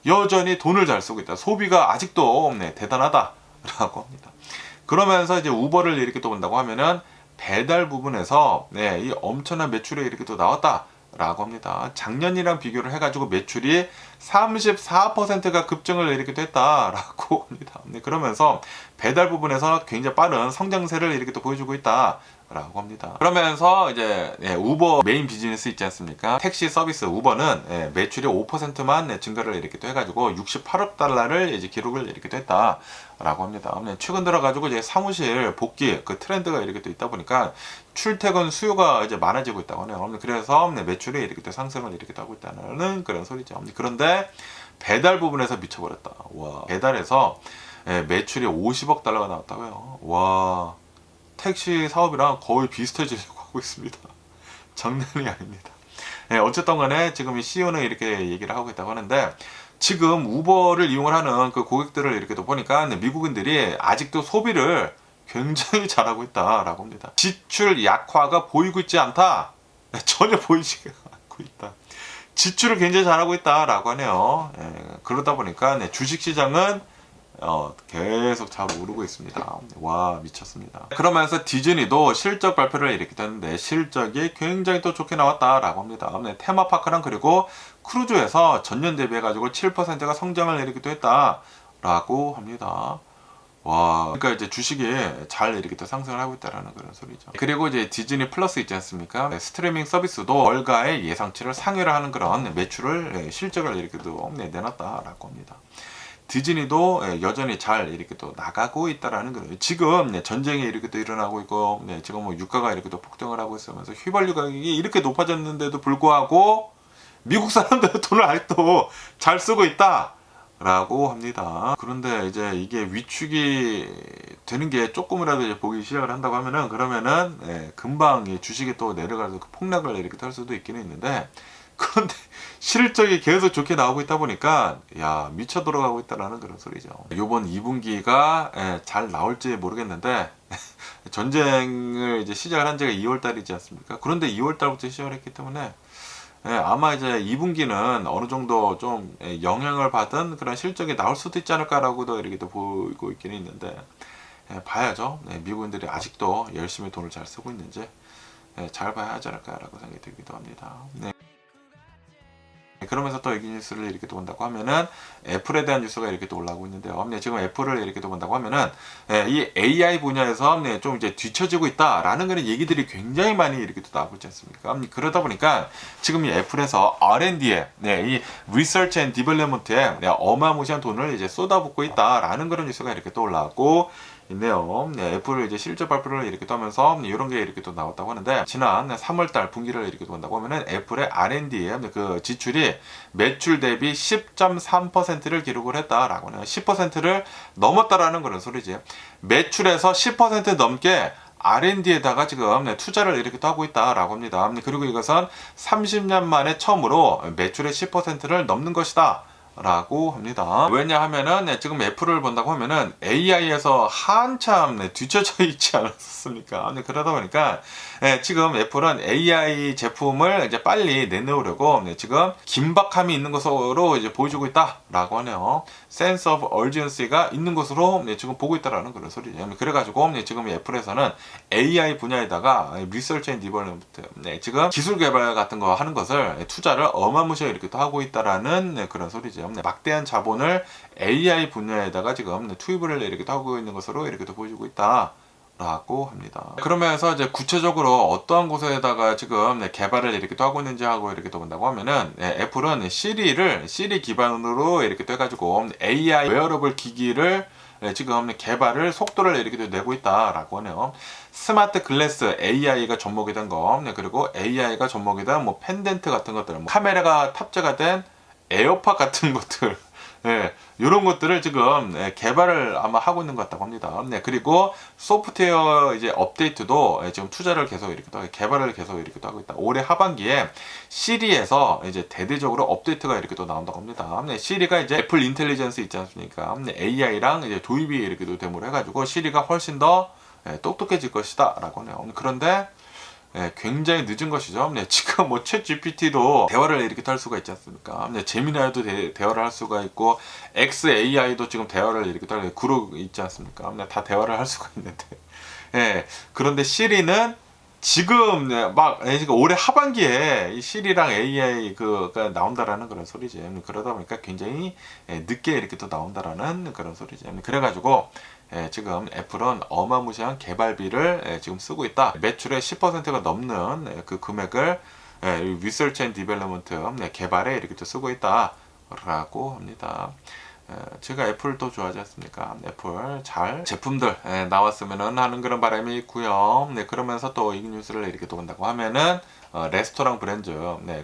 여전히 돈을 잘 쓰고 있다. 소비가 아직도 대단하다라고 합니다. 그러면서 이제 우버를 이렇게 또 본다고 하면은 배달 부분에서 이 엄청난 매출이 이렇게 또 나왔다라고 합니다. 작년이랑 비교를 해가지고 매출이 34%가 급증을 이렇게 됐다라고 합니다. 그러면서 배달 부분에서 굉장히 빠른 성장세를 이렇게 또 보여주고 있다. 라고 합니다. 그러면서 이제 우버 메인 비즈니스 있지 않습니까? 택시 서비스 우버는 매출이 5%만 증가를 이렇게 또 해가지고 68억 달러를 이제 기록을 이렇게 또 했다라고 합니다. 최근 들어가지고 이제 사무실 복귀 그 트렌드가 이렇게 또 있다 보니까 출퇴근 수요가 이제 많아지고 있다고 하네요. 그래서 매출이 이렇게 또 상승을 이렇게 하고 있다는 그런 소리죠. 그런데 배달 부분에서 미쳐버렸다. 와, 배달에서 매출이 50억 달러가 나왔다고요. 와. 택시 사업이랑 거의 비슷해지려고 하고 있습니다. 장난이 아닙니다. 어쨌든 간에 지금 이 CEO는 이렇게 얘기를 하고 있다고 하는데, 지금 우버를 이용을 하는 그 고객들을 이렇게 또 보니까 미국인들이 아직도 소비를 굉장히 잘하고 있다라고 합니다. 지출 약화가 보이고 있지 않다. 전혀 보이지 않고 있다. 지출을 굉장히 잘하고 있다라고 하네요. 그러다 보니까 주식시장은 계속 잘 오르고 있습니다. 와, 미쳤습니다. 그러면서 디즈니도 실적 발표를 이렇게 했는데 실적이 굉장히 또 좋게 나왔다라고 합니다. 테마파크랑 그리고 크루즈에서 전년 대비해 가지고 7%가 성장을 이렇게 또 했다라고 합니다. 와, 그러니까 이제 주식이 잘 이렇게 또 상승을 하고 있다라는 그런 소리죠. 그리고 이제 디즈니 플러스 있지 않습니까? 스트리밍 서비스도 월가의 예상치를 상회를 하는 그런 매출을 실적을 이렇게 또 내놨다라고 합니다. 디즈니도 여전히 잘 이렇게 또 나가고 있다라는 거예요. 지금 전쟁이 이렇게 또 일어나고 있고, 지금 뭐 유가가 이렇게 또 폭등을 하고 있으면서 휘발유 가격이 이렇게 높아졌는데도 불구하고 미국 사람들 돈을 아직도 잘 쓰고 있다라고 합니다. 그런데 이제 이게 위축이 되는 게 조금이라도 이제 보기 시작을 한다고 하면은, 그러면은 금방 주식이 또 내려가서 폭락을 이렇게 할 수도 있기는 있는데, 그런데 실적이 계속 좋게 나오고 있다 보니까 야, 미쳐 돌아가고 있다라는 그런 소리죠. 요번 2분기가 잘 나올지 모르겠는데 전쟁을 이제 시작을 한 지가 2월 달이지 않습니까? 그런데 2월 달부터 시작을 했기 때문에 아마 이제 2분기는 어느 정도 좀 영향을 받은 그런 실적이 나올 수도 있지 않을까라고도 이렇게 또 보이고 있기는 있는데 봐야죠. 미국인들이 아직도 열심히 돈을 잘 쓰고 있는지 잘 봐야 하지 않을까라고 생각이 들기도 합니다. 그러면서 또 이 뉴스를 이렇게 또 본다고 하면은 애플에 대한 뉴스가 이렇게 또 올라오고 있는데요. 지금 애플을 이렇게 또 본다고 하면은 이 AI 분야에서 좀 이제 뒤처지고 있다라는 그런 얘기들이 굉장히 많이 이렇게 또 나오고 있지 않습니까? 그러다 보니까 지금 이 애플에서 R&D에 이 Research and Development에 어마무시한 돈을 이제 쏟아붓고 있다라는 그런 뉴스가 이렇게 또 올라오고 있네요. 애플을 이제 실적 발표를 이렇게 또 하면서 이런 게 이렇게 또 나왔다고 하는데, 지난 3월달 분기를 이렇게 또 본다고 하면은 애플의 R&D에 그 지출이 매출 대비 10.3%를 기록을 했다라고 하네요. 10%를 넘었다라는 그런 소리지. 매출에서 10% 넘게 R&D에다가 지금 투자를 이렇게 또 하고 있다라고 합니다. 그리고 이것은 30년 만에 처음으로 매출의 10%를 넘는 것이다 라고 합니다. 왜냐하면은 지금 애플을 본다고 하면은 AI에서 한참 뒤쳐져 있지 않았습니까? 그러다 보니까 지금 애플은 AI 제품을 이제 빨리 내놓으려고 지금 긴박함이 있는 것으로 이제 보여주고 있다라고 하네요. Sense of urgency가 있는 것으로 지금 보고 있다라는 그런 소리죠. 그래가지고 지금 애플에서는 AI 분야에다가 Research and Development, 지금 기술 개발 같은 거 하는 것을 투자를 어마무시하게 이렇게 또 하고 있다라는 그런 소리죠. 막대한 자본을 AI 분야에다가 지금 투입을 이렇게 하고 있는 것으로 이렇게 또 보여주고 있다라고 합니다. 그러면서 이제 구체적으로 어떠한 곳에다가 지금 개발을 이렇게 또 하고 있는지 하고 이렇게 또 본다고 하면은 애플은 시리 기반으로 이렇게 또 해가지고 AI 웨어러블 기기를 지금 개발을 속도를 이렇게 또 내고 있다라고 하네요. 스마트 글래스 AI가 접목이 된 거, 그리고 AI가 접목이 된 뭐 펜덴트 같은 것들, 카메라가 탑재가 된 에어팟 같은 것들, 이런 것들을 지금 개발을 아마 하고 있는 것 같다고 합니다. 그리고 소프트웨어 이제 업데이트도 지금 투자를 계속 이렇게 또 개발을 계속 이렇게 또 하고 있다. 올해 하반기에 시리에서 이제 대대적으로 업데이트가 이렇게 또 나온다고 합니다. 시리가 이제 애플 인텔리전스 있지 않습니까? AI랑 이제 도입이 이렇게 또 데모를 해가지고 시리가 훨씬 더 똑똑해질 것이다라고 하네요. 그런데 굉장히 늦은 것이죠. 지금 뭐 챗 GPT도 대화를 이렇게 할 수가 있지 않습니까? 제미나이도 대화를 할 수가 있고, XAI도 지금 대화를 이렇게 할 그룹 있지 않습니까? 다 대화를 할 수가 있는데, 그런데 시리는 지금 막 올해 하반기에 이 실이랑 AI 그가 나온다라는 그런 소리지. 그러다 보니까 굉장히 늦게 이렇게 또 나온다라는 그런 소리지. 그래가지고 지금 애플은 어마무시한 개발비를 지금 쓰고 있다. 매출의 10%가 넘는 그 금액을 리서치 앤 디벨롭먼트 개발에 이렇게 또 쓰고 있다라고 합니다. 제가 애플 또 좋아하지 않습니까? 애플 잘 제품들 나왔으면 하는 그런 바람이 있고요. 네, 그러면서 또 이 뉴스를 이렇게 또 본다고 하면은 레스토랑 브랜드,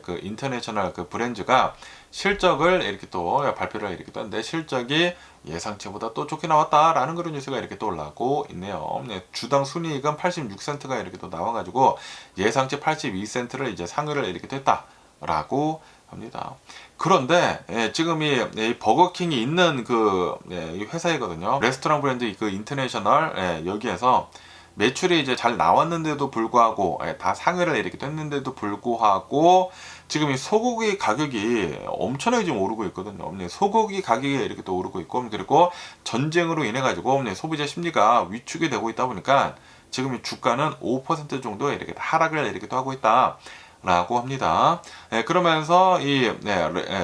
그 인터내셔널 그 브랜드가 실적을 이렇게 또 발표를 이렇게 떴는데 실적이 예상치보다 또 좋게 나왔다라는 그런 뉴스가 이렇게 또 올라오고 있네요. 네, 주당 순이익은 86센트가 이렇게 또 나와가지고 예상치 82센트를 이제 상회를 이렇게 됐다라고 합니다. 그런데 지금 이 버거킹이 있는 그 이 회사이거든요. 레스토랑 브랜드 그 인터내셔널 여기에서 매출이 이제 잘 나왔는데도 불구하고 다 상회를 이렇게 됐는데도 불구하고 지금 이 소고기 가격이 엄청나게 지금 오르고 있거든요. 소고기 가격이 이렇게 또 오르고 있고 그리고 전쟁으로 인해 가지고 소비자 심리가 위축이 되고 있다 보니까 지금 이 주가는 5% 정도 이렇게 하락을 이렇게 또 하고 있다. 라고 합니다. 그러면서 이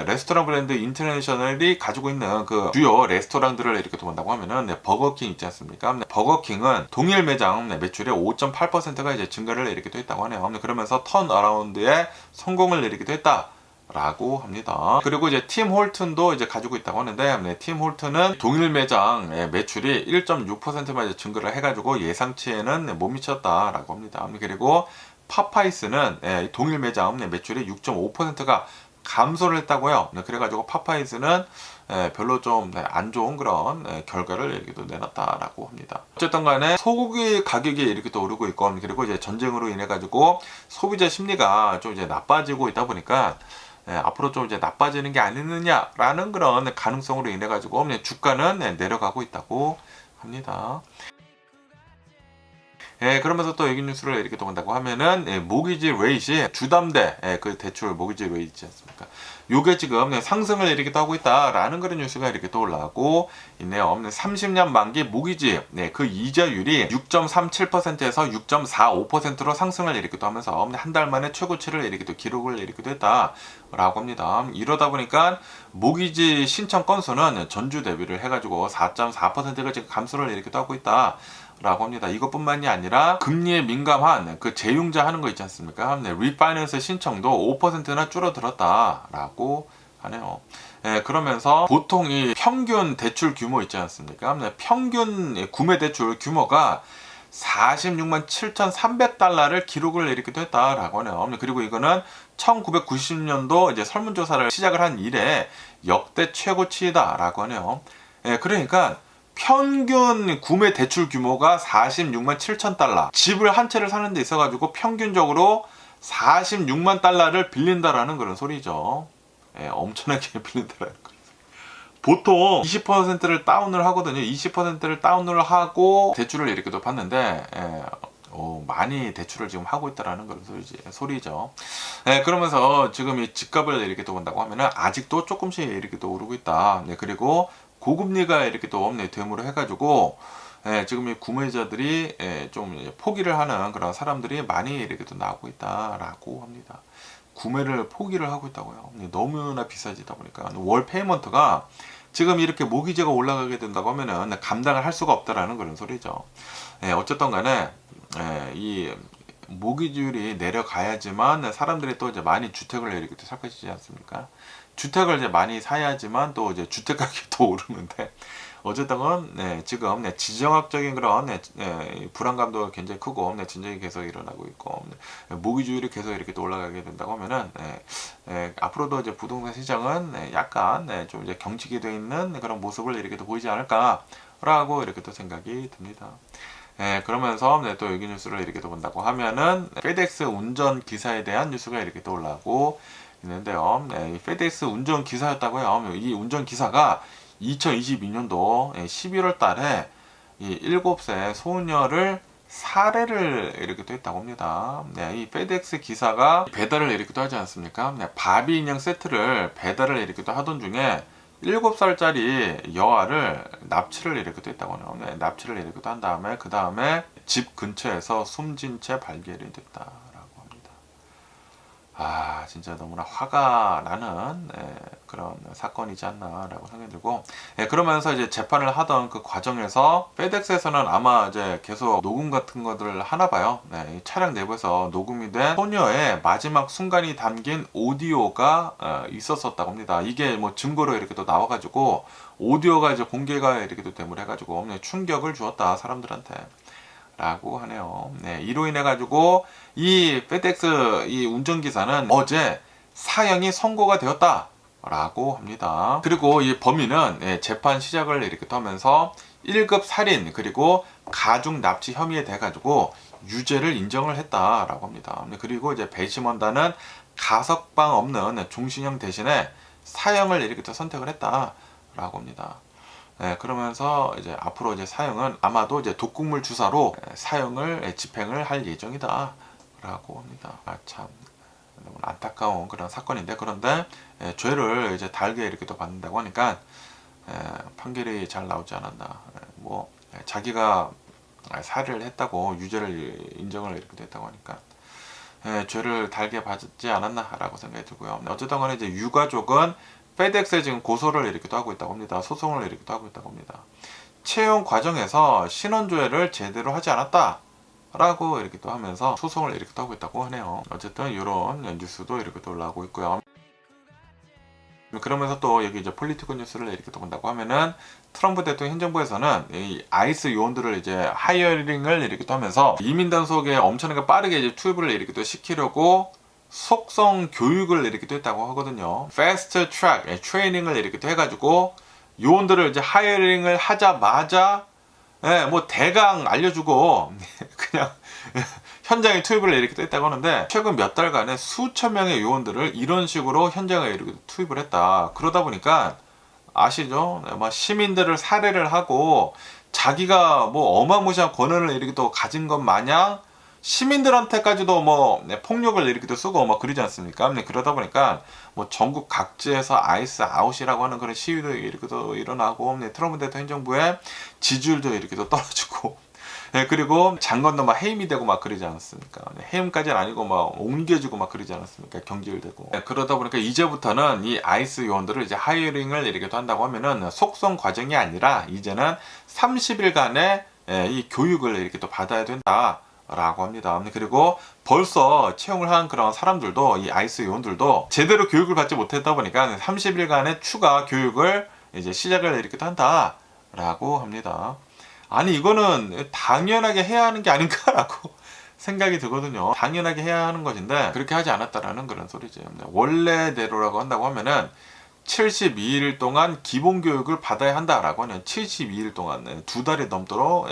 레스토랑 브랜드 인터내셔널이 가지고 있는 그 주요 레스토랑들을 이렇게 또 본다고 하면은 버거킹 있지 않습니까? 버거킹은 동일 매장 매출의 5.8%가 이제 증가를 이렇게 또 했다고 하네요. 그러면서 턴어라운드에 성공을 이렇게 또 했다. 라고 합니다. 그리고 이제 팀 홀튼도 이제 가지고 있다고 하는데 팀 홀튼은 동일 매장 매출이 1.6%만 이제 증가를 해가지고 예상치에는 못 미쳤다라고 합니다. 그리고 파파이스는 동일 매장 매출이 6.5%가 감소를 했다고요. 그래가지고 파파이스는 별로 좀 안 좋은 그런 결과를 이렇게 또 내놨다라고 합니다. 어쨌든 간에 소고기 가격이 이렇게 또 오르고 있고 그리고 이제 전쟁으로 인해 가지고 소비자 심리가 좀 이제 나빠지고 있다 보니까 앞으로 좀 이제 나빠지는 게 아니느냐라는 그런 가능성으로 인해 가지고 주가는 내려가고 있다고 합니다. 그러면서 또 여기 뉴스를 이렇게 또 본다고 하면은 모기지 레이시 주담대 그 대출 모기지 레이트 있지 않습니까? 요게 지금 상승을 이렇게 또 하고 있다라는 그런 뉴스가 이렇게 또 올라오고 있네요. 30년 만기 모기지 그 이자율이 6.37%에서 6.45%로 상승을 이렇게 또 하면서 한 달 만에 최고치를 이렇게 또 기록을 이렇게 또 했다라고 합니다. 이러다 보니까 모기지 신청 건수는 전주 대비를 해가지고 4.4%가 지금 감소를 이렇게 또 하고 있다. 라고 합니다. 이것뿐만이 아니라 금리에 민감한 그 재융자 하는 거 있지 않습니까? 리파이낸스 신청도 5%나 줄어들었다라고 하네요. 그러면서 보통 이 평균 대출 규모 있지 않습니까? 평균 구매 대출 규모가 46만 7,300달러를 기록을 이렇게 했다라고 하네요. 그리고 이거는 1990년도 이제 설문조사를 시작을 한 이래 역대 최고치다라고 하네요. 그러니까 평균 구매 대출 규모가 46만 7천 달러. 집을 한 채를 사는 데 있어가지고 평균적으로 46만 달러를 빌린다라는 그런 소리죠. 엄청나게 빌린다라는 거죠. 보통 20%를 다운을 하거든요. 20%를 다운을 하고 대출을 이렇게 또 받는데, 많이 대출을 지금 하고 있다라는 그런 소리죠. 그러면서 지금 이 집값을 이렇게 또 본다고 하면은 아직도 조금씩 이렇게 또 오르고 있다. 그리고 고금리가 이렇게 또 되물어 해가지고 지금 이 구매자들이 좀 포기를 하는 그런 사람들이 많이 이렇게 또 나오고 있다라고 합니다. 구매를 포기를 하고 있다고요. 너무나 비싸지다 보니까 월 페이먼트가 지금 이렇게 모기지가 올라가게 된다고 하면은 감당을 할 수가 없다라는 그런 소리죠. 어쨌든 간에 이 모기지율이 내려가야지만 사람들이 또 이제 많이 주택을 이렇게 또 살 것이지 않습니까? 주택을 이제 많이 사야지만 또 이제 주택 가격이 또 오르는데 어쨌든 지금 지정학적인 그런 불안감도 굉장히 크고 진정이 계속 일어나고 있고 모기지율이 계속 이렇게 또 올라가게 된다고 하면은 앞으로도 이제 부동산 시장은 약간 좀 이제 경직이 되어 있는 그런 모습을 이렇게 또 보이지 않을까라고 이렇게 또 생각이 듭니다. 그러면서 또 여기 뉴스를 이렇게 또 본다고 하면은 페덱스 운전 기사에 대한 뉴스가 이렇게 또 올라오고 있는데요. 이 페덱스 운전 기사였다고요. 이 운전 기사가 2022년도 11월 달에 이 7세 소녀를 살해를 이렇게 또 했다고 합니다. 이 페덱스 기사가 배달을 이렇게 또 하지 않습니까? 바비 인형 세트를 배달을 이렇게 또 하던 중에 7살짜리 여아를 납치를 이렇게 또 했다고 하네요. 납치를 이렇게 또 한 다음에 그 다음에 집 근처에서 숨진 채 발견이 됐다라고 합니다. 아, 진짜 너무나 화가 나는 그런 사건이지 않나라고 생각이 들고, 그러면서 이제 재판을 하던 그 과정에서 페덱스에서는 아마 이제 계속 녹음 같은 것들을 하나 봐요. 이 차량 내부에서 녹음이 된 소녀의 마지막 순간이 담긴 오디오가 있었었다고 합니다. 이게 뭐 증거로 이렇게 또 나와가지고 오디오가 이제 공개가 이렇게 또 되물 해가지고 충격을 주었다 사람들한테. 라고 하네요. 이로 인해 가지고 이 페덱스 이 운전기사는 어제 사형이 선고가 되었다 라고 합니다. 그리고 이 범인은 재판 시작을 이렇게 하면서 1급 살인 그리고 가중 납치 혐의에 대해 가지고 유죄를 인정을 했다라고 합니다. 그리고 이제 배심원단은 가석방 없는 종신형 대신에 사형을 이렇게 또 선택을 했다라고 합니다. 그러면서 이제 앞으로 이제 사형은 아마도 이제 독극물 주사로 사형을 집행을 할 예정이다 라고 합니다. 참 너무 안타까운 그런 사건인데, 그런데 죄를 이제 달게 이렇게 또 받는다고 하니까 판결이 잘 나오지 않았나. 뭐 자기가 살해를 했다고 유죄를 인정을 이렇게 됐다고 하니까 죄를 달게 받지 않았나 라고 생각이 들고요. 어쨌든 간에 이제 유가족은 페덱스에 지금 고소를 이렇게도 하고 있다고 합니다. 소송을 이렇게도 하고 있다고 합니다. 채용 과정에서 신원조회를 제대로 하지 않았다 라고 이렇게 또 하면서 소송을 이렇게 또 하고 있다고 하네요. 어쨌든 이런 뉴스도 이렇게 또 올라오고 있고요. 그러면서 또 여기 이제 폴리티컬 뉴스를 이렇게 또 본다고 하면은 트럼프 대통령 행정부에서는 이 아이스 요원들을 이제 하이어링을 이렇게 또 하면서 이민단 속에 엄청나게 빠르게 이제 투입을 이렇게 또 시키려고 속성 교육을 이렇게 또 했다고 하거든요. 패스트 트랙 트레이닝을 이렇게 또 해가지고 요원들을 이제 하이어링을 하자마자 뭐 대강 알려주고 그냥 현장에 투입을 이렇게 또 했다고 하는데, 최근 몇 달간에 수천 명의 요원들을 이런 식으로 현장에 이렇게 투입을 했다. 그러다 보니까 아시죠? 시민들을 살해를 하고 자기가 뭐 어마무시한 권한을 이렇게 또 가진 것 마냥 시민들한테까지도 뭐 폭력을 이렇게 또 쓰고 막 그러지 않습니까? 그러다 보니까 뭐 전국 각지에서 아이스 아웃이라고 하는 그런 시위도 이렇게 또 일어나고, 트럼프 대통령 행정부의 지지율도 이렇게 또 떨어지고, 그리고 장관도 막 해임이 되고 막 그러지 않았습니까? 해임까지는 아니고 막 옮겨지고 막 그러지 않았습니까? 경질되고. 그러다 보니까 이제부터는 이 아이스 요원들을 이제 하이어링을 이렇게 또 한다고 하면은 속성 과정이 아니라 이제는 30일간의 이 교육을 이렇게 또 받아야 된다 라고 합니다. 그리고 벌써 채용을 한 그런 사람들도, 이 아이스 요원들도 제대로 교육을 받지 못했다 보니까 30일간의 추가 교육을 이제 시작을 이렇게 또 한다 라고 합니다. 아니, 이거는 당연하게 해야 하는 게 아닌가라고 생각이 들거든요. 당연하게 해야 하는 것인데 그렇게 하지 않았다라는 그런 소리죠. 원래대로라고 한다고 하면은 72일 동안 기본 교육을 받아야 한다라고 하는, 72일 동안 2달이 넘도록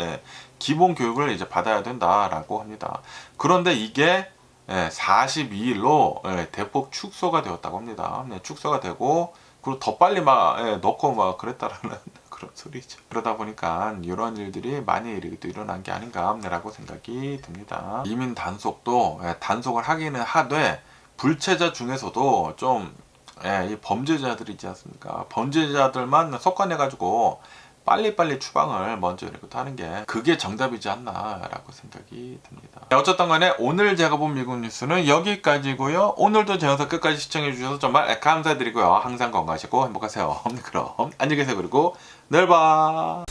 기본 교육을 이제 받아야 된다라고 합니다. 그런데 이게 42일로 대폭 축소가 되었다고 합니다. 축소가 되고, 그리고 더 빨리 막 넣고 막 그랬다라는 그런 소리죠. 그러다 보니까 이런 일들이 많이 이렇게 또 일어난 게 아닌가라고 생각이 듭니다. 이민 단속도 단속을 하기는 하되, 불체자 중에서도 좀 이 범죄자들이 있지 않습니까? 범죄자들만 속아내가지고 빨리빨리 추방을 먼저 이렇게 하는 게 그게 정답이지 않나라고 생각이 듭니다. 어쨌든 간에 오늘 제가 본 미국 뉴스는 여기까지고요. 오늘도 제 영상 끝까지 시청해 주셔서 정말 감사드리고요. 항상 건강하시고 행복하세요. 그럼 안녕히 계세요. 그리고 내일 봐.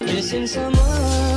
Missing someone